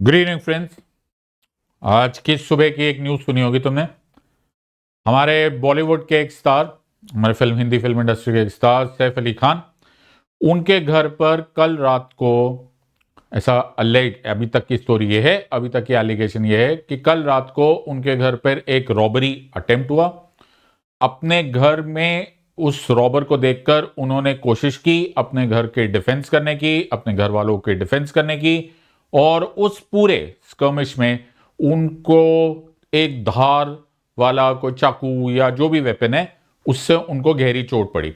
Good evening friends. आज की सुबह की एक न्यूज़ सुनी होगी तुमने। हमारे बॉलीवुड के एक स्टार, हमारे हिंदी फिल्म इंडस्ट्री के एक स्टार सैफ अली खान, उनके घर पर कल रात को ऐसा अभी तक की स्टोरी ये है, अभी तक की एलिगेशन ये है कि कल रात को उनके घर पर एक रॉबरी अटेम्प्ट हुआ। अपने घर में उस रॉबर को देखकर उन्होंने कोशिश की अपने घर के डिफेंस करने की, अपने घर वालों के डिफेंस करने की, और उस पूरे स्कर्मिश में उनको एक धार वाला कोई चाकू या जो भी वेपन है उससे उनको गहरी चोट पड़ी।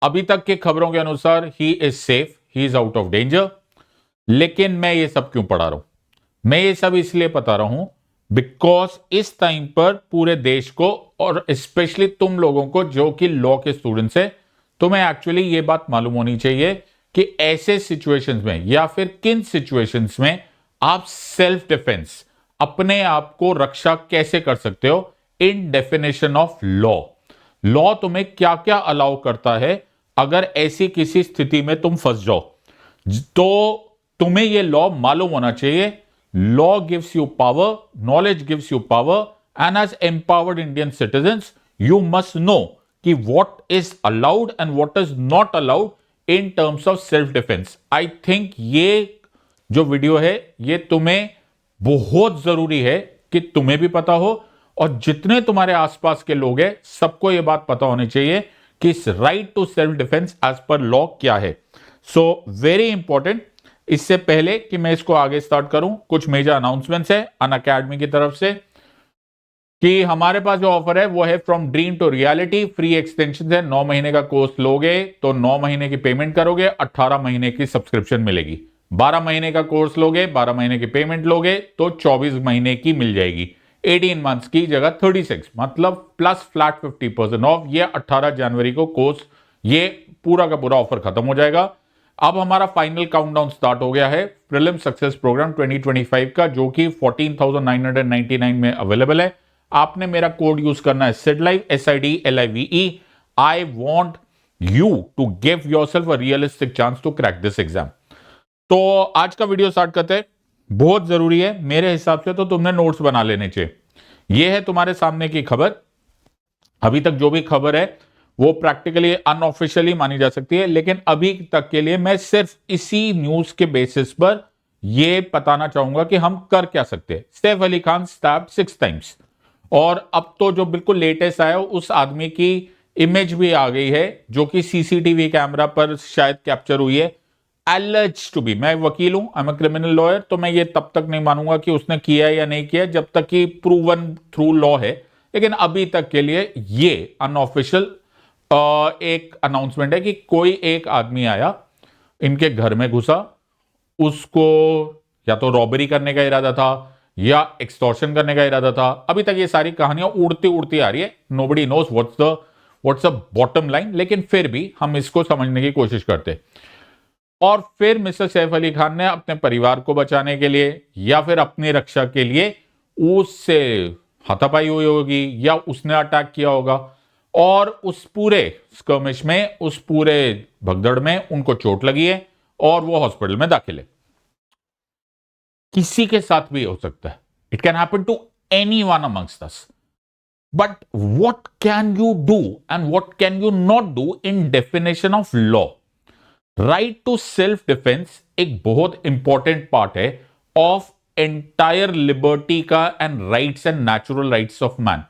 अभी तक के खबरों के अनुसार he is safe, he is out of danger. लेकिन मैं ये सब क्यों पढ़ा रहा हूं? मैं ये सब इसलिए बता रहा हूं बिकॉज इस टाइम पर पूरे देश को और स्पेशली तुम लोगों को जो कि लॉ के स्टूडेंट्स है, तुम्हें एक्चुअली ये बात मालूम होनी चाहिए कि ऐसे सिचुएशंस में या फिर किन सिचुएशंस में आप सेल्फ डिफेंस, अपने आप को रक्षा कैसे कर सकते हो इन डेफिनेशन ऑफ लॉ। लॉ तुम्हें क्या क्या अलाउ करता है अगर ऐसी किसी स्थिति में तुम फंस जाओ, तो तुम्हें यह लॉ मालूम होना चाहिए। Law gives you power, knowledge gives you power, and as empowered Indian citizens you must know कि what is allowed and what is not allowed in terms of self defence. I think ये जो video है ये तुम्हें बहुत जरूरी है कि तुम्हें भी पता हो और जितने तुम्हारे आसपास के लोग हैं सबको यह बात पता होनी चाहिए कि right to self defence as पर लॉ क्या है। So very important. इससे पहले कि मैं इसको आगे स्टार्ट करूं, कुछ मेजर अनाउंसमेंट्स है अनअकैडमी की तरफ से कि हमारे पास जो ऑफर है वो है from dream to reality. Free extension है, 9 महीने का कोर्स लोगे तो 9 महीने की पेमेंट करोगे, 18 महीने की सब्सक्रिप्शन मिलेगी। 12 महीने का कोर्स लोगे, 12 महीने की पेमेंट लोगे तो 24 महीने की मिल जाएगी। 18 मंथ्स की जगह 36, मतलब प्लस फ्लैट 50% ऑफ। ये 18 जनवरी को कोर्स, ये पूरा का पूरा ऑफर खत्म हो जाएगा। अब हमारा फाइनल काउंटडाउन स्टार्ट हो गया है प्रीलिम सक्सेस प्रोग्राम 2025 का, जो कि 14,999 में अवेलेबल है। आपने मेरा कोड यूज करना है SIDLIVE, SIDLIVE। I want you to give yourself a realistic chance to crack this exam. तो आज का वीडियो स्टार्ट करते हैं। बहुत जरूरी है मेरे हिसाब से, तो तुमने नोट्स बना लेने चाहिए। यह है तुम्हारे सामने की खबर। अभी तक जो भी खबर है वो प्रैक्टिकली अनऑफिशियली मानी जा सकती है, लेकिन अभी तक के लिए मैं सिर्फ इसी न्यूज के बेसिस पर यह बताना चाहूंगा कि हम कर क्या सकते हैं। सैफ अली खान स्टैब्ड 6 टाइम्स, और अब तो जो बिल्कुल लेटेस्ट आया उस आदमी की इमेज भी आ गई है जो कि सीसीटीवी कैमरा पर शायद कैप्चर हुई है। एलिज्ड टू बी, मैं वकील हूं, I am a criminal lawyer, तो मैं ये तब तक नहीं मानूंगा कि उसने किया या नहीं किया जब तक कि प्रूवन थ्रू लॉ है। लेकिन अभी तक के लिए ये अनऑफिशियल एक अनाउंसमेंट है कि कोई एक आदमी आया, इनके घर में घुसा, उसको या तो रॉबरी करने का इरादा था या एक्सटॉर्शन करने का इरादा था। अभी तक ये सारी कहानियां उड़ती उड़ती आ रही है। Nobody knows what's the bottom line, लेकिन फिर भी हम इसको समझने की कोशिश करते हैं। और फिर मिस्टर सैफ अली खान ने अपने परिवार को बचाने के लिए या फिर अपनी रक्षा के लिए उससे हाथापाई हुई होगी या उसने अटैक किया होगा, और उस पूरे स्कर्मिश में, उस पूरे भगदड़ में उनको चोट लगी है और वो हॉस्पिटल में दाखिल है। किसी के साथ भी हो सकता है, it can happen to any one amongst us. But what can you do and what can you not do in definition of law. Right to self defence एक बहुत इंपॉर्टेंट पार्ट है ऑफ एंटायर लिबर्टी का and rights and natural rights of man.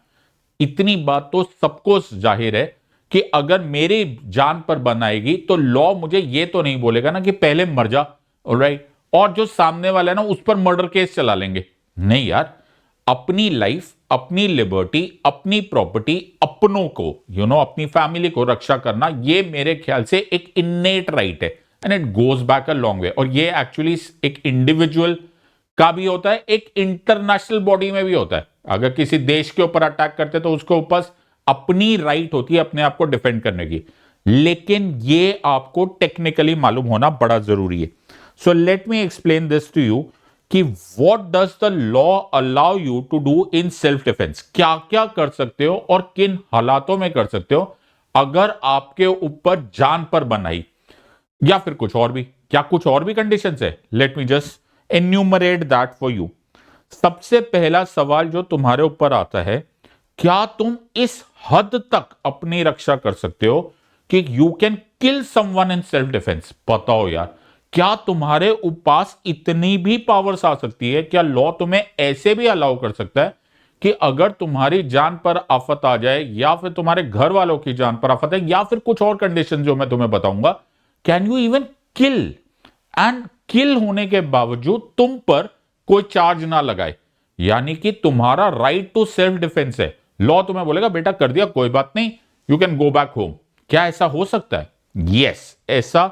इतनी बात तो सबको जाहिर है कि अगर मेरी जान पर बन आएगी तो लॉ मुझे ये तो नहीं बोलेगा ना कि पहले मर जा, ऑलराइट, और जो सामने वाला है ना उस पर मर्डर केस चला लेंगे। नहीं यार, अपनी लाइफ, अपनी लिबर्टी, अपनी प्रॉपर्टी, अपनों को अपनी फैमिली को रक्षा करना, ये मेरे ख्याल से एक इन्नेट राइट है and it goes back a long way. और ये एक्चुअली एक इंडिविजुअल का भी होता है, एक इंटरनेशनल बॉडी में भी होता है। अगर किसी देश के ऊपर अटैक करते तो उसके ऊपर अपनी राइट होती है अपने आप को डिफेंड करने की। लेकिन ये आपको टेक्निकली मालूम होना बड़ा जरूरी है। So let me explain this to you कि what does the law allow you to do in self defence. क्या क्या कर सकते हो और किन हालातों में कर सकते हो अगर आपके ऊपर जान पर बनाई, या फिर कुछ और भी। क्या कुछ और भी कंडीशंस है? Let me just enumerate that for you. सबसे पहला सवाल जो तुम्हारे ऊपर आता है, क्या तुम इस हद तक अपनी रक्षा कर सकते हो कि you can kill someone in self defence? बताओ यार, क्या तुम्हारे पास इतनी भी पावर्स आ सकती है? क्या लॉ तुम्हें ऐसे भी अलाउ कर सकता है कि अगर तुम्हारी जान पर आफत आ जाए, या फिर तुम्हारे घर वालों की जान पर आफत है, या फिर कुछ और कंडीशन जो मैं तुम्हें बताऊंगा, can you even kill, and kill होने के बावजूद तुम पर कोई चार्ज ना लगाए? यानी कि तुम्हारा राइट टू सेल्फ डिफेंस है। लॉ तुम्हें बोलेगा बेटा कर दिया कोई बात नहीं, you can go back home. क्या ऐसा हो सकता है? यस, ऐसा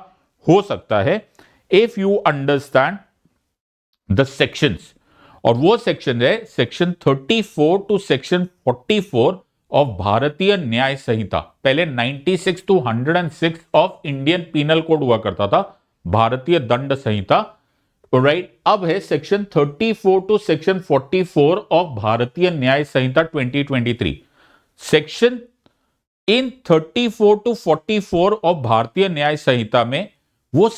हो सकता है if you understand the sections. और वो सेक्शन है सेक्शन 34 टू सेक्शन 44 ऑफ भारतीय न्याय संहिता। पहले 96 to 106 of Indian penal code हुआ करता था, भारतीय दंड संहिता, राइट। अब है सेक्शन 34 टू सेक्शन 44 ऑफ भारतीय न्याय संहिता 2023। सेक्शन इन 34 टू 44 ऑफ भारतीय न्याय संहिता में वो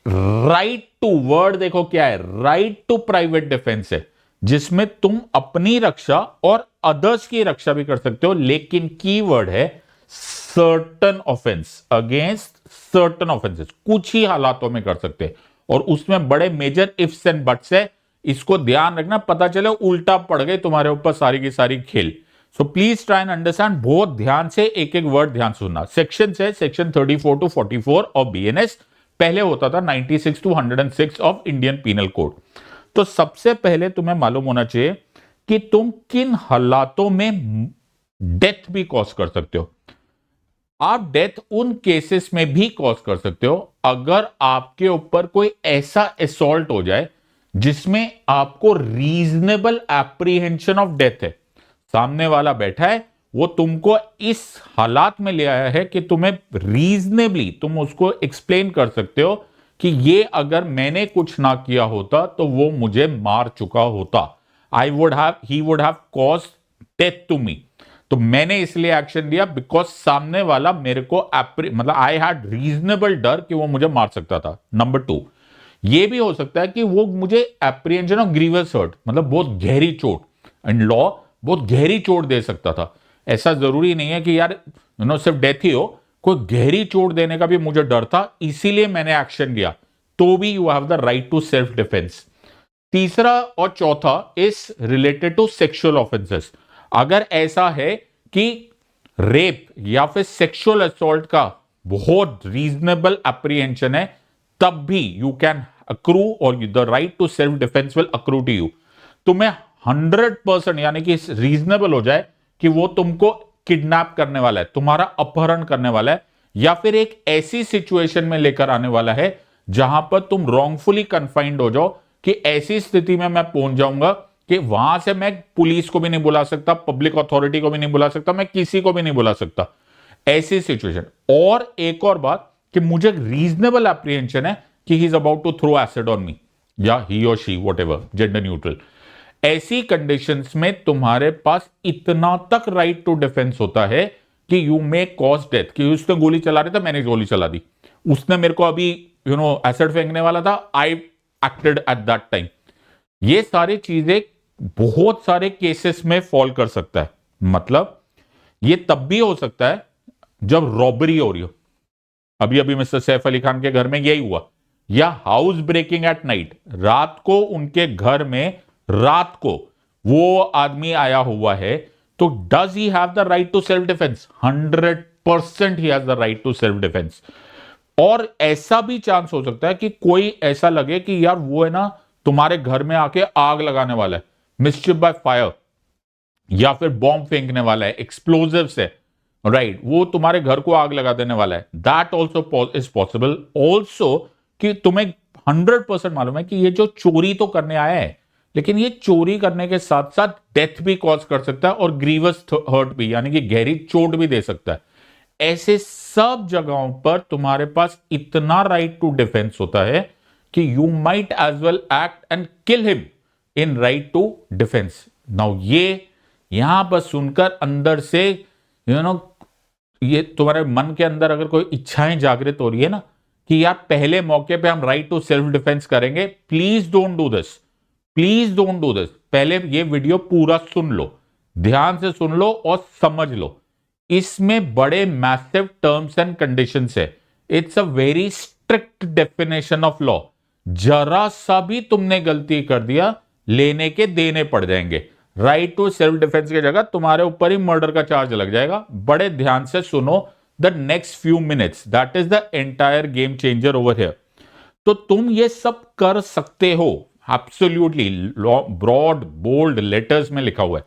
राइट टू, वर्ड देखो क्या है, राइट टू प्राइवेट डिफेंस है, जिसमें तुम अपनी रक्षा और अदर्स की रक्षा भी कर सकते हो। लेकिन कीवर्ड है certain offence, against certain offences, कुछ ही हालातों में कर सकते हैं, और उसमें बड़े मेजर इफ्स एंड बट्स है। इसको ध्यान रखना, पता चले उल्टा पड़ गए तुम्हारे ऊपर सारी की सारी खेल। So please try and understand, बहुत ध्यान से एक एक वर्ड ध्यान से सुनना। सेक्शन है सेक्शन 34 टू 44 ऑफ बीएनएस, पहले होता था 96 to 106 of Indian penal code. तो सबसे पहले तुम्हें मालूम होना चाहिए कि तुम किन हालातों में डेथ भी कॉज कर सकते हो। आप डेथ उन केसेस में भी कॉज कर सकते हो अगर आपके ऊपर कोई ऐसा असॉल्ट हो जाए जिसमें आपको रीजनेबल एप्रीहेंशन ऑफ डेथ है। सामने वाला बैठा है, वो तुमको इस हालात में ले आया है कि तुम्हें रीजनेबली तुम उसको एक्सप्लेन कर सकते हो कि ये अगर मैंने कुछ ना किया होता तो वो मुझे मार चुका होता, he would have caused death to me. तो मैंने इसलिए एक्शन लिया बिकॉज सामने वाला मेरे को मतलब आई हैड रीजनेबल डर कि वो मुझे मार सकता था। नंबर 2, ये भी हो सकता है कि वो मुझे एप्रीहेंशन ऑफ ग्रीवियस हर्ट, मतलब बहुत गहरी चोट, एंड लॉ बहुत गहरी चोट दे सकता था। ऐसा जरूरी नहीं है कि यार सिर्फ डेथ ही हो, कोई गहरी चोट देने का भी मुझे डर था, इसीलिए मैंने एक्शन लिया। तो भी you have the right to self defence. तीसरा और चौथा is related to sexual offences. अगर ऐसा है कि रेप या फिर सेक्सुअल असॉल्ट का बहुत रीजनेबल एप्रीहेंशन है, तब भी यू कैन अक्रू, और the right to self defence will accrue to you. तुम्हें 100% यानी कि रीजनेबल हो जाए कि वो तुमको किडनैप करने वाला है, तुम्हारा अपहरण करने वाला है, या फिर एक ऐसी सिचुएशन में लेकर आने वाला है जहां पर तुम रॉन्गफुली कन्फाइंड हो जाओ कि ऐसी स्थिति में मैं पहुंच जाऊंगा कि वहां से मैं पुलिस को भी नहीं बुला सकता, पब्लिक अथॉरिटी को भी नहीं बुला सकता, मैं किसी को भी नहीं बुला सकता, ऐसी सिचुएशन। और एक और बात कि मुझे रीजनेबल एप्रीहेंशन है कि he is about to throw acid on me, या ही और शी, व्हाटएवर, जेंडर न्यूट्रल। ऐसी कंडीशंस में तुम्हारे पास इतना तक राइट टू डिफेंस होता है कि यू मे कॉज डेथ। कि उसने गोली चला रहा था, मैंने गोली चला दी, उसने मेरे को अभी एसिड फेंकने वाला था, आई एक्टेड एट दैट टाइम। ये सारी चीजें बहुत सारे केसेस में फॉल कर सकता है। मतलब ये तब भी हो सकता है जब रॉबरी हो रही हो, अभी अभी मिस्टर सैफ अली खान के घर में यही हुआ, या हाउस ब्रेकिंग एट नाइट, रात को उनके घर में रात को वो आदमी आया हुआ है, तो does he have the right to self defence? 100% he has the right to self defence. और ऐसा भी चांस हो सकता है कि कोई ऐसा लगे कि यार वो है ना तुम्हारे घर में आके आग लगाने वाला है, मिस्चिफ बाय फायर, या फिर बॉम्ब फेंकने वाला है, एक्सप्लोजिव है, राइट, वो तुम्हारे घर को आग लगा देने वाला है। That also is possible. Also कि तुम्हें 100% मालूम है कि ये जो चोरी तो करने आया है, लेकिन ये चोरी करने के साथ साथ डेथ भी कॉज कर सकता है और ग्रीवस हर्ट भी, यानी कि गहरी चोट भी दे सकता है। ऐसे सब जगहों पर तुम्हारे पास इतना राइट टू डिफेंस होता है कि you might as well act and kill him in right to defence. Now ये यहां पर सुनकर अंदर से ये तुम्हारे मन के अंदर अगर कोई इच्छाएं जागृत हो रही है ना कि यार पहले मौके पे हम राइट टू सेल्फ डिफेंस करेंगे, please don't do this, please don't do this. पहले ये वीडियो पूरा सुन लो, ध्यान से सुन लो और समझ लो। इसमें बड़े मैसिव टर्म्स एंड कंडीशंस है। It's a very strict definition of law. जरा सा भी तुमने गलती कर दिया, लेने के देने पड़ जाएंगे। राइट टू सेल्फ डिफेंस की जगह तुम्हारे ऊपर ही मर्डर का चार्ज लग जाएगा। बड़े ध्यान से सुनो the next few minutes, that is the entire game changer over here. तो तुम ये सब कर सकते हो, एब्सोल्युटली ब्रॉड बोल्ड लेटर्स में लिखा हुआ है,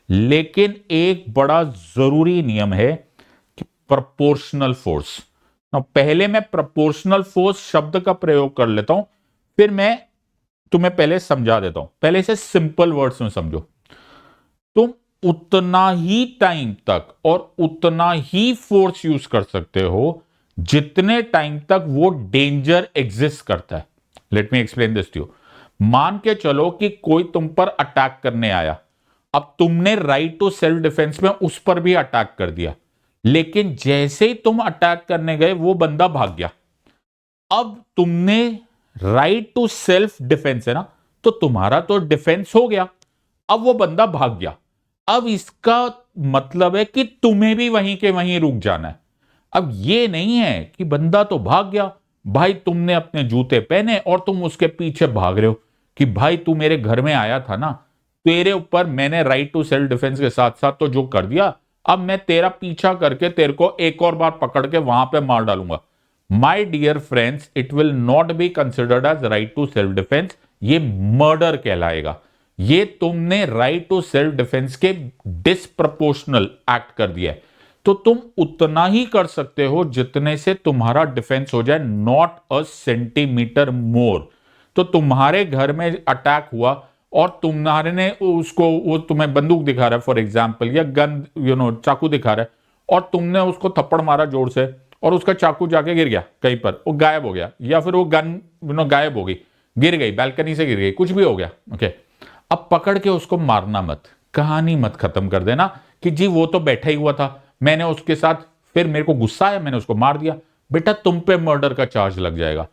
लेकिन एक बड़ा जरूरी नियम है कि प्रोपोर्शनल फोर्स। पहले मैं प्रोपोर्शनल फोर्स शब्द का प्रयोग कर लेता हूं, फिर मैं तुम्हें पहले समझा देता हूं। पहले इसे सिंपल वर्ड्स में समझो। तुम उतना ही टाइम तक और उतना ही फोर्स यूज कर सकते हो जितने टाइम तक वो डेंजर एग्जिस्ट करता है। Let me explain this to you. मान के चलो कि कोई तुम पर अटैक करने आया, अब तुमने राइट टू सेल्फ डिफेंस में उस पर भी अटैक कर दिया, लेकिन जैसे ही तुम अटैक करने गए वो बंदा भाग गया। अब तुमने राइट टू सेल्फ डिफेंस है ना, तो तुम्हारा तो डिफेंस हो गया, अब वो बंदा भाग गया। अब इसका मतलब है कि तुम्हें भी वहीं के वहीं रुक जाना है। अब ये नहीं है कि बंदा तो भाग गया, भाई तुमने अपने जूते पहने और तुम उसके पीछे भाग रहे हो कि भाई तू मेरे घर में आया था ना, तेरे ऊपर मैंने राइट टू सेल्फ डिफेंस के साथ साथ तो जो कर दिया, अब मैं तेरा पीछा करके तेरे को एक और बार पकड़ के वहां पे मार डालूंगा। My dear friends, it will not be considered as right to self defence, ये मर्डर कहलाएगा। ये तुमने राइट टू सेल्फ डिफेंस के डिसप्रपोर्शनल एक्ट कर दिया है। तो तुम उतना ही कर सकते हो जितने से तुम्हारा डिफेंस हो जाए, नॉट अ सेंटीमीटर मोर। तो तुम्हारे घर में अटैक हुआ और तुम्हारे ने उसको, वो तुम्हें बंदूक दिखा रहा है फॉर एग्जाम्पल, या गन चाकू दिखा रहा है, और तुमने उसको थप्पड़ मारा जोर से और उसका चाकू जाके गिर गया कहीं पर, वो गायब हो गया, या फिर वो गन गायब हो गई, गिर गई, बालकनी से गिर गई, कुछ भी हो गया। ओके, अब पकड़ के उसको मारना मत, कहानी मत खत्म कर देना कि जी वो तो बैठा ही हुआ था, मैंने उसके साथ, फिर मेरे को गुस्सा आया, मैंने उसको मार दिया। बेटा तुम पे मर्डर का चार्ज लग जाएगा।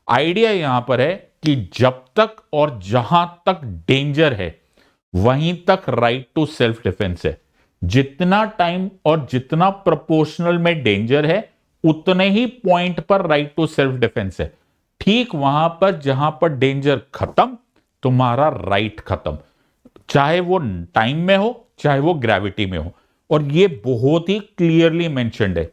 आइडिया यहां पर है कि जब तक और जहां तक डेंजर है वहीं तक राइट टू सेल्फ डिफेंस है। जितना टाइम और जितना प्रोपोर्शनल में डेंजर है, उतने ही पॉइंट पर राइट टू सेल्फ डिफेंस है। ठीक वहां पर जहां पर डेंजर खत्म, तुम्हारा राइट खत्म, चाहे वो टाइम में हो चाहे वो ग्रेविटी में हो। और ये बहुत ही क्लियरली मेंशन्ड है।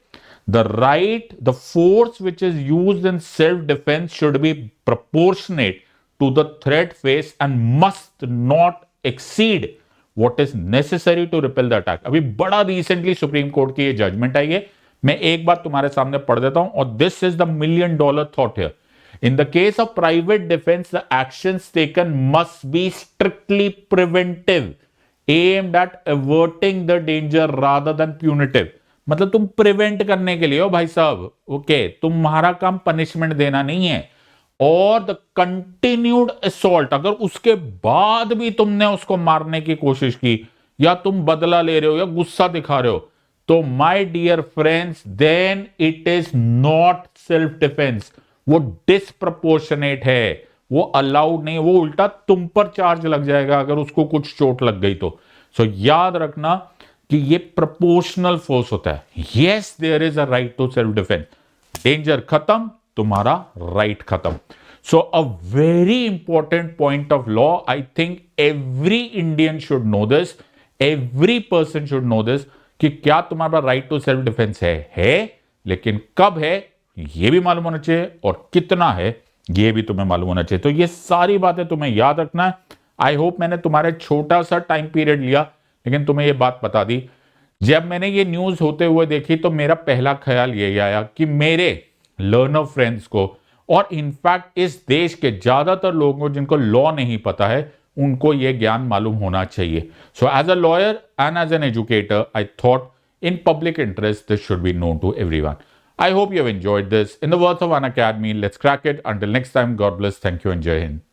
The right, the force which is used in self defence should be proportionate to the threat face and must not exceed what is necessary to repel the attack. अभी बड़ा recently supreme court की ये judgement आई है, मैं एक बार तुम्हारे सामने पढ़ देता हूं, और this is the $1 million thought here. In the case of private defense, the actions taken must be strictly preventive, aimed at averting the danger rather than punitive. मतलब तुम प्रिवेंट करने के लिए हो भाई साहब, ओके, तुम्हारा काम पनिशमेंट देना नहीं है। और द कंटिन्यूड असॉल्ट, अगर उसके बाद भी तुमने उसको मारने की कोशिश की, या तुम बदला ले रहे हो या गुस्सा दिखा रहे हो, तो my dear friends, then it is not self defence, वो डिसप्रपोर्शनेट है, वो अलाउड नहीं, वो उल्टा तुम पर चार्ज लग जाएगा अगर उसको कुछ चोट लग गई तो। सो याद रखना कि ये प्रोपोर्शनल फोर्स होता है। Yes, there is a right to self defence, danger खत्म, तुम्हारा राइट खत्म। So a very important point of law, I think every Indian should know this, every person should know this, कि क्या तुम्हारा right to self defence है, लेकिन कब है ये भी मालूम होना चाहिए, और कितना है ये भी तुम्हें मालूम होना चाहिए। तो ये सारी बातें तुम्हें याद रखना है। आई होप मैंने तुम्हारे छोटा सा टाइम पीरियड लिया, लेकिन तुम्हें ये बात बता दी। जब मैंने ये न्यूज होते हुए देखी तो मेरा पहला ख्याल यही आया कि मेरे लर्नर फ्रेंड्स को, और इनफैक्ट इस देश के ज्यादातर लोगों को जिनको लॉ नहीं पता है, उनको यह ज्ञान मालूम होना चाहिए। So as a lawyer and as an educator, I thought in public interest, this should be known to everyone. I hope you have enjoyed this. In the words of An Academy, let's crack it. Until next time, God bless. Thank you and Jai Hind.